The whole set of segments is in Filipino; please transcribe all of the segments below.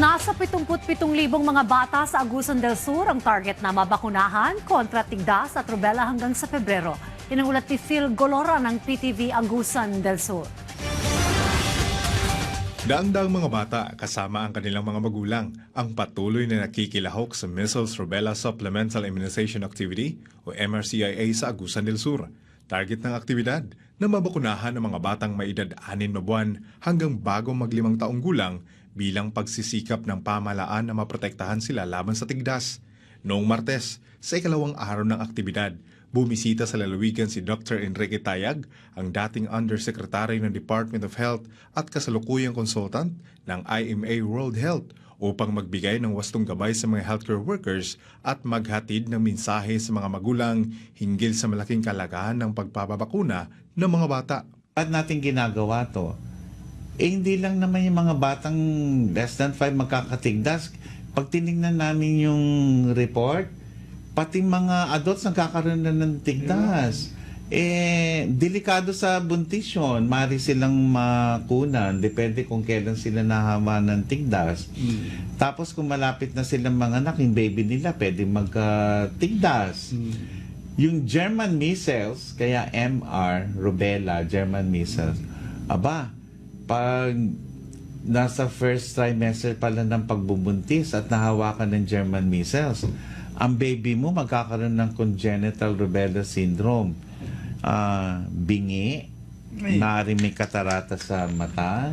Nasa 77,000 mga bata sa Agusan del Sur ang target na mabakunahan kontra tigdas at rubella hanggang sa Pebrero. Yan ang ulat ni Phil Golora ng PTV Agusan del Sur. Daang-daang mga bata kasama ang kanilang mga magulang ang patuloy na nakikilahok sa Measles Rubella Supplemental Immunization Activity o MRCIA sa Agusan del Sur. Target ng aktibidad na mabakunahan ang mga batang may edad 6 na buwan hanggang bago mag-5 taong gulang bilang pagsisikap ng pamahalaan na maprotektahan sila laban sa tigdas. Noong Martes, sa ikalawang araw ng aktibidad, bumisita sa lalawigan si Dr. Enrique Tayag, ang dating Undersecretary ng Department of Health at kasalukuyang consultant ng IMA World Health upang magbigay ng wastong gabay sa mga healthcare workers at maghatid ng mensahe sa mga magulang hinggil sa malaking kalagahan ng pagpapabakuna ng mga bata. At natin ginagawa to, hindi lang naman yung mga batang less than 5 magkakatigdas. Pag tinignan namin yung report, pati mga adults nagkakaroon na ng tigdas. Delikado sa buntis yun. Mari silang makunan. Depende kung kailan sila nahawa ng tigdas. Tapos kung malapit na silang manganak, yung baby nila pwede magkatigdas. Yung German measles, kaya MR, rubella, German measles, pag nasa first trimester pala ng pagbubuntis at nahawakan ng German measles, ang baby mo magkakaroon ng congenital rubella syndrome. Bingi, maaaring may katarata sa mata,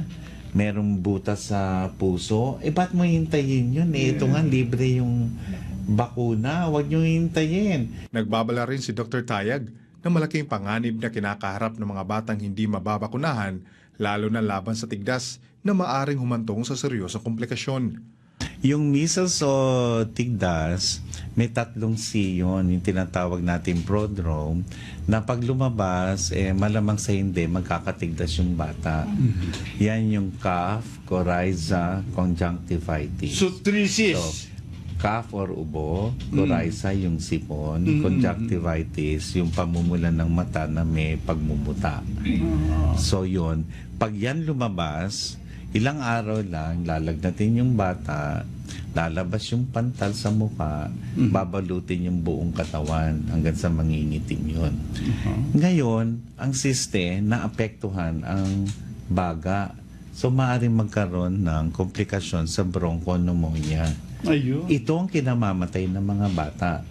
merong butas sa puso. Ba't mo hintayin yun? Ito nga, libre yung bakuna. Huwag nyo hintayin. Nagbabala rin si Dr. Tayag na malaking panganib na kinakaharap ng mga batang hindi mababakunahan, lalo na laban sa tigdas na maaring humantong sa seryosong komplikasyon. Yung measles o tigdas, may 3 C yun, yung tinatawag natin prodrome, na pag lumabas, malamang sa hindi, magkakatigdas yung bata. Yan yung cough, coryza, conjunctivitis. So, 3 C's. So, cough or ubo, coryza yung sipon, conjunctivitis, yung pamumulan ng mata na may pagmumuta. So yun, pag yan lumabas, ilang araw lang, lalagnatin yung bata, lalabas yung pantal sa mukha, babalutin yung buong katawan hanggang sa mangingitim yun. Ngayon, ang siste, naapektuhan ang baga. So, maaaring magkaroon ng komplikasyon sa bronchopneumonia. Ayun. Ito ang kinamamatay ng mga bata.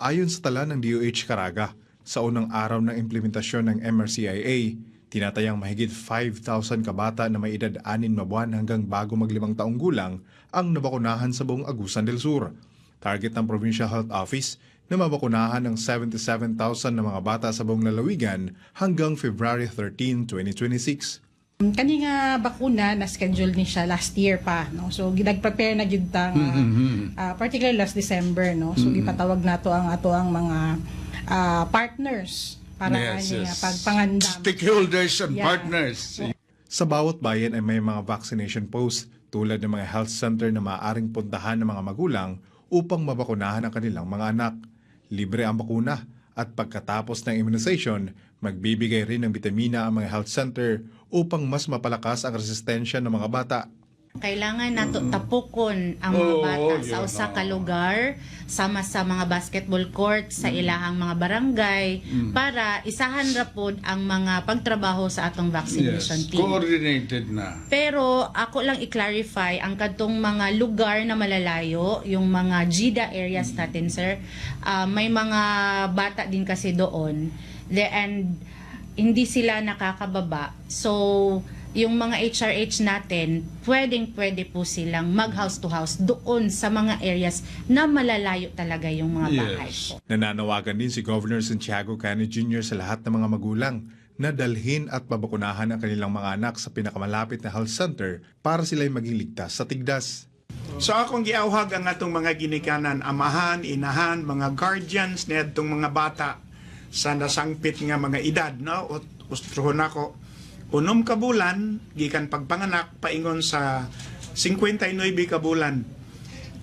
Ayon sa tala ng DOH Caraga, sa unang araw ng implementasyon ng MRCIA, tinatayang mahigit 5,000 kabata na may edad 6 na buwan hanggang bago mag-5 taong gulang ang nabakunahan sa buong Agusan del Sur. Target ng Provincial Health Office na mabakunahan ng 77,000 na mga bata sa buong lalawigan hanggang February 13, 2026. Kani nga bakuna na schedule ni siya last year pa, no. So nag-prepare na gyud ta particularly last December, no. So gipatawag nato ang mga partners para pagpangandam. Stakeholders and Yeah. partners. Sa bawat bayan ay may mga vaccination posts tulad ng mga health center na maaaring puntahan ng mga magulang upang mabakunahan ang kanilang mga anak. Libre ang bakuna at pagkatapos ng immunization, magbibigay rin ng bitamina ang mga health center upang mas mapalakas ang resistensya ng mga bata. Kailangan nato tapukon ang mga bata sa usa ka lugar, sama sa mga basketball court sa ilahang mga barangay para isahan ra pod ang mga pagtrabaho sa atong vaccination Yes, team. coordinated na. Pero ako lang i-clarify ang kadtong mga lugar na malalayo, yung mga GIDA areas natin, sir. May mga bata din kasi doon. And hindi sila nakakababa. So, yung mga HRH natin, pwede po silang mag-house to house doon sa mga areas na malalayo talaga yung mga bahay po. Nananawagan din si Governor Santiago Cani Jr. sa lahat ng mga magulang na dalhin at pabakunahan ang kanilang mga anak sa pinakamalapit na health center para sila'y maging ligtas sa tigdas. So akong giawhag ang atong mga ginikanan, amahan, inahan, mga guardians na itong mga bata sa nasangpit nga mga edad, no? Ustrohon ako, 6 ka bulan, gikan pagpanganak, paingon sa 59 ka bulan.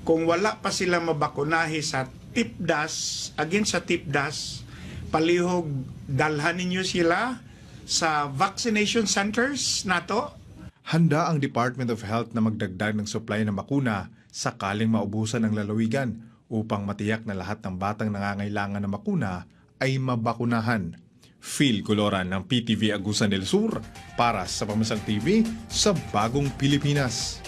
Kung wala pa sila mabakunahi sa tipdas, against sa tipdas, palihog dalhan ninyo sila sa vaccination centers nato. Handa ang Department of Health na magdagdag ng supply ng bakuna sakaling maubusan ng lalawigan upang matiyak na lahat ng batang nangangailangan ng bakuna ay mabakunahan. Phil Goloran ng PTV Agusan del Sur para sa Pambansang TV sa Bagong Pilipinas.